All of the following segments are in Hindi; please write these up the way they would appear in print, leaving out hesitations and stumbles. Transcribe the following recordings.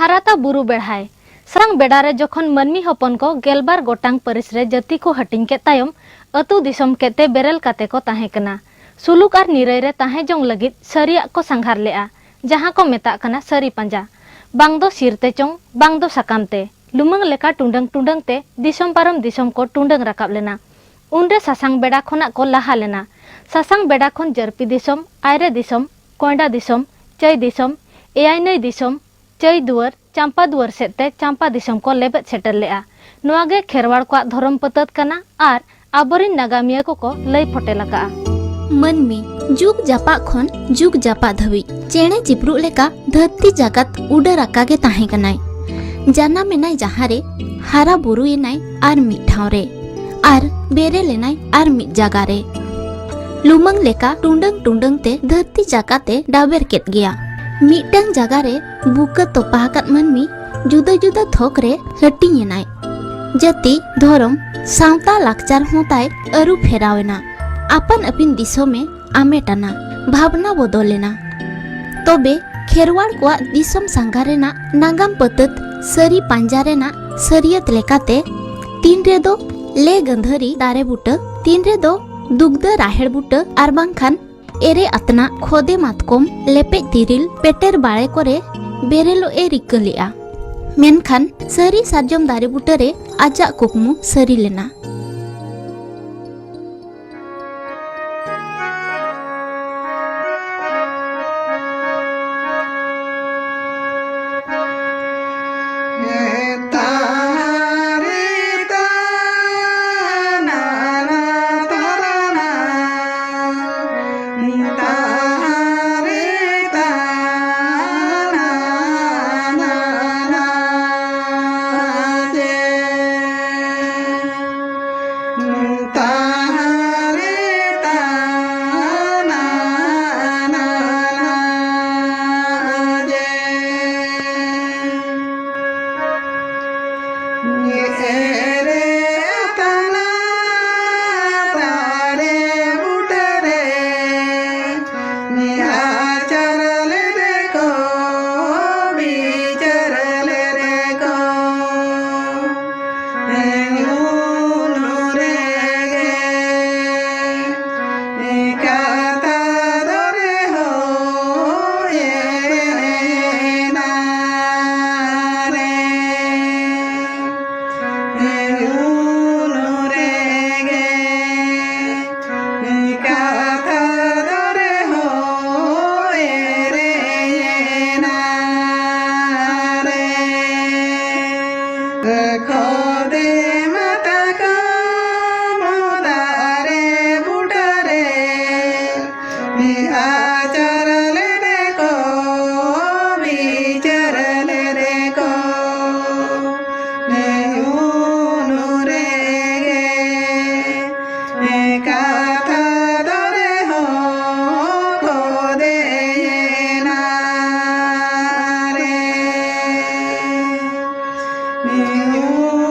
हाराता बुरु बेढ़ाय सरंग बेड़ारे जखन मनमी हपन को गेलबार गोटांग परिस रे जति को हटिंग के तायम अतु दिसम केते बेरल काते को ताहे कना सुलुक आर निरय रे ताहे जोंग लगित सरिया को संघार लेआ जहां को मेता कना सरी पंजा बांग दो सिरते चोंग बांग दो सकामते लुमंग लेका टुंडंग टुंडंग ते दिसम पारम दिसम को टुंडंग राकाब लेना उनरे सासांग बेड़ा खोना को लाहा लेना सासांग बेड़ा खोन जरपी दिसम आयरे दिसम कोंडा दिसम चय दिसम एआई नई दिसम चय दुआर चांपा दुआर सेते चांपा दिसम को लेबेत सेटर लेआ नुआगे खेरवाड़ को धरम पतत कना आर आबोरिन नागामिया को लई फोटे लगा मनमी जुग जापा खन जुग जापा धवी चेणे चिपरू लेका धरती जगत उडर आकागे ताहे कनाय जाना मेनाय जहारे हारा बुरु एनाय आर मिठाव रे आर बेरे लेनाय आर मिट जागा रे लुमंग लेका टुंडंग टुंडंग ते धरती जाकाते डाबेर केत गया मिटंग जागा रे बुका तोपाहकत मनमी जुदा जुदा थोक रे हटिंग एनाय जति धरम सावता लाकचार होताय अरु फेरावेना अपन अपिन दिसो में आमेटाना भावना बदलेना तबे खेरवाड़ को दिसम संघारेना नागाम पतत सरी पांजारेना सरियत लेकाते तीन रे दो ले गंधरी दारे बुट तीन रे दो दुग्ध राहेड़ बुट आर बांखान एरे अतना खोदे मातकोम लेपे तिरिल पेटेर बाळे करे बेरेलो ए रिकलिया मेनखान सरी सारजम दारे बुटरे आजा कुकमु सरी लेना You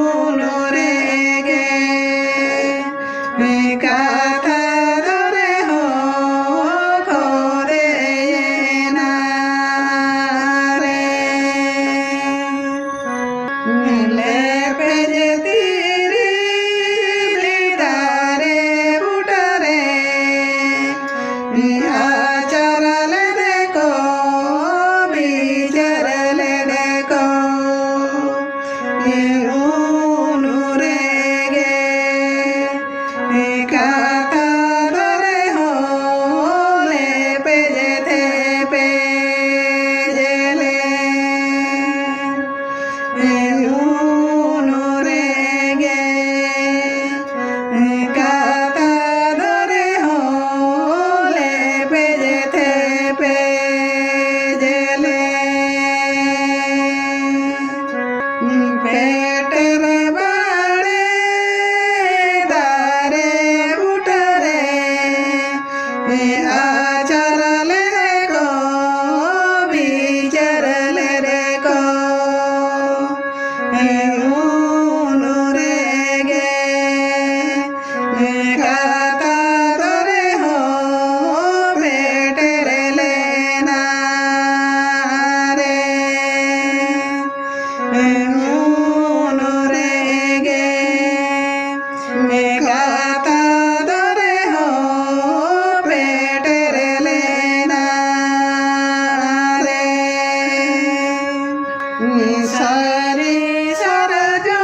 सारे सरजो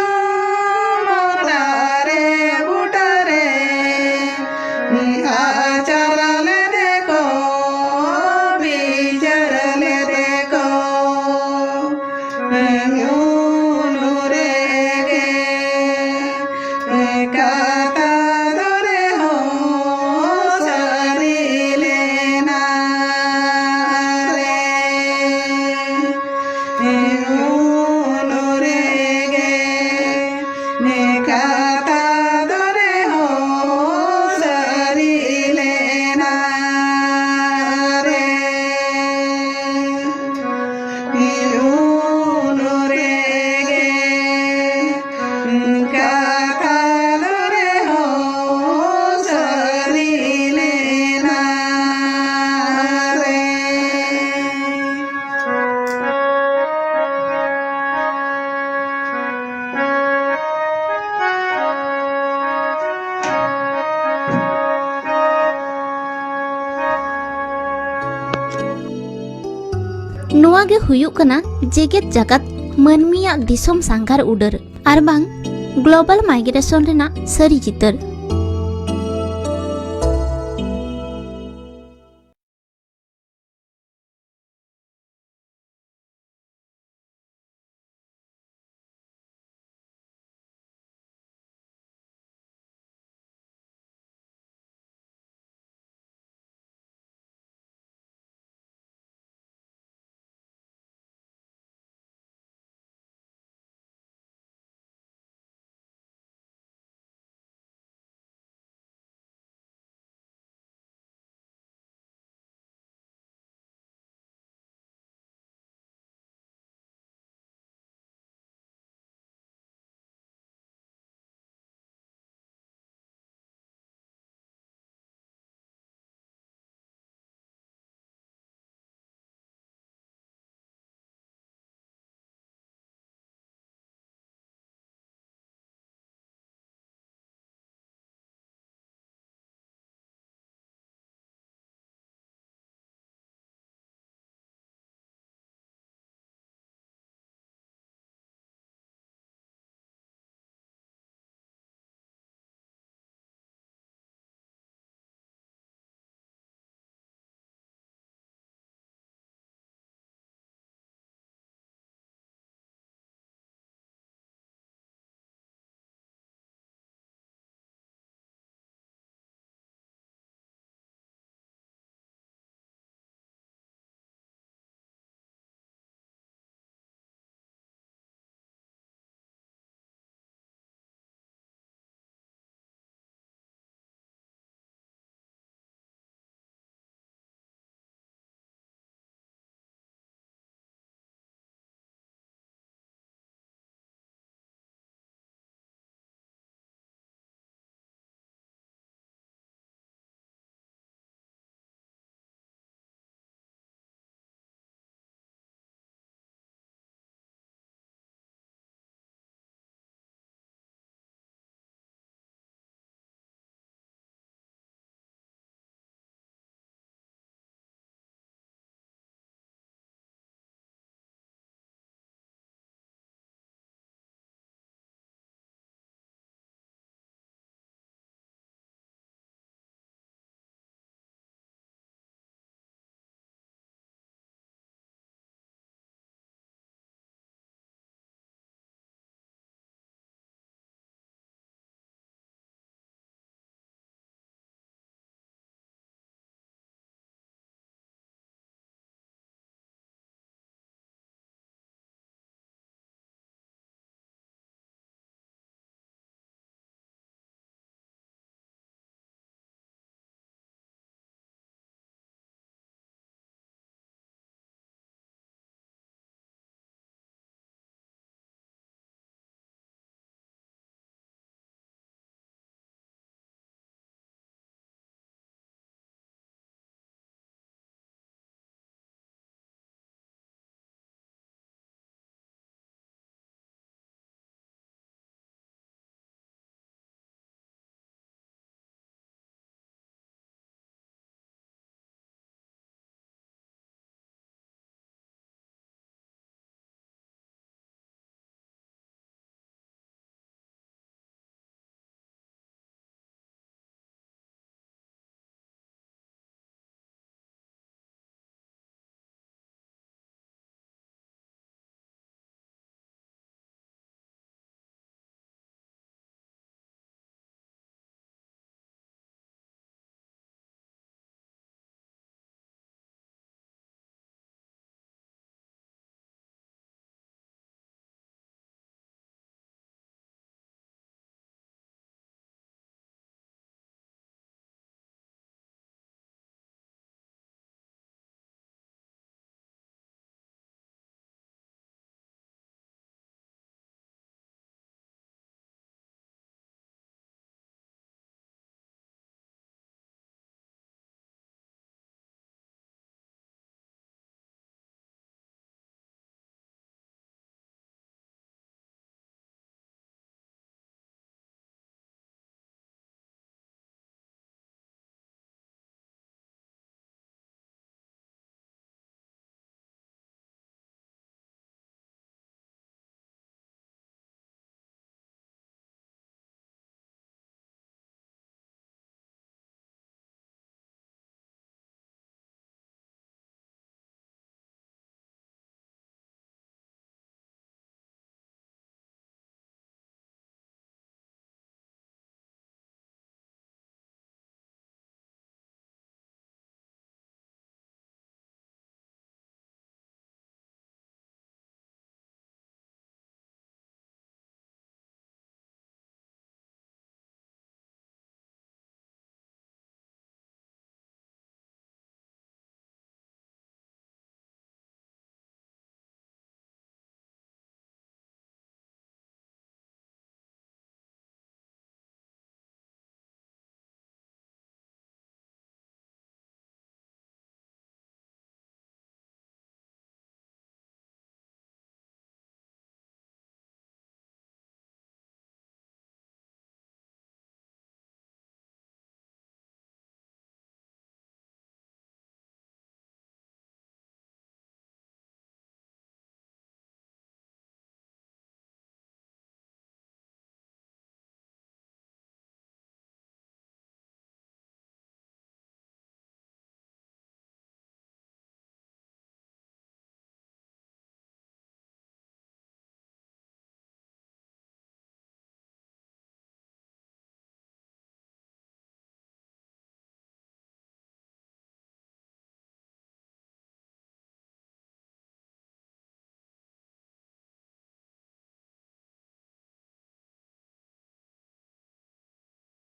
मोटारे बुटारे आचरले देखो बिचरले देखो रे गे काता दरे हो सारी लेना रे काता दरे हो सारी लेना रे काता दरे हो सारी लेना रे नुआ गे हुयुक कना जेगेत जगत मनमिया दिसोम सांगार उडर आर बांग ग्लोबल माइग्रेशन रेना सरी चितर।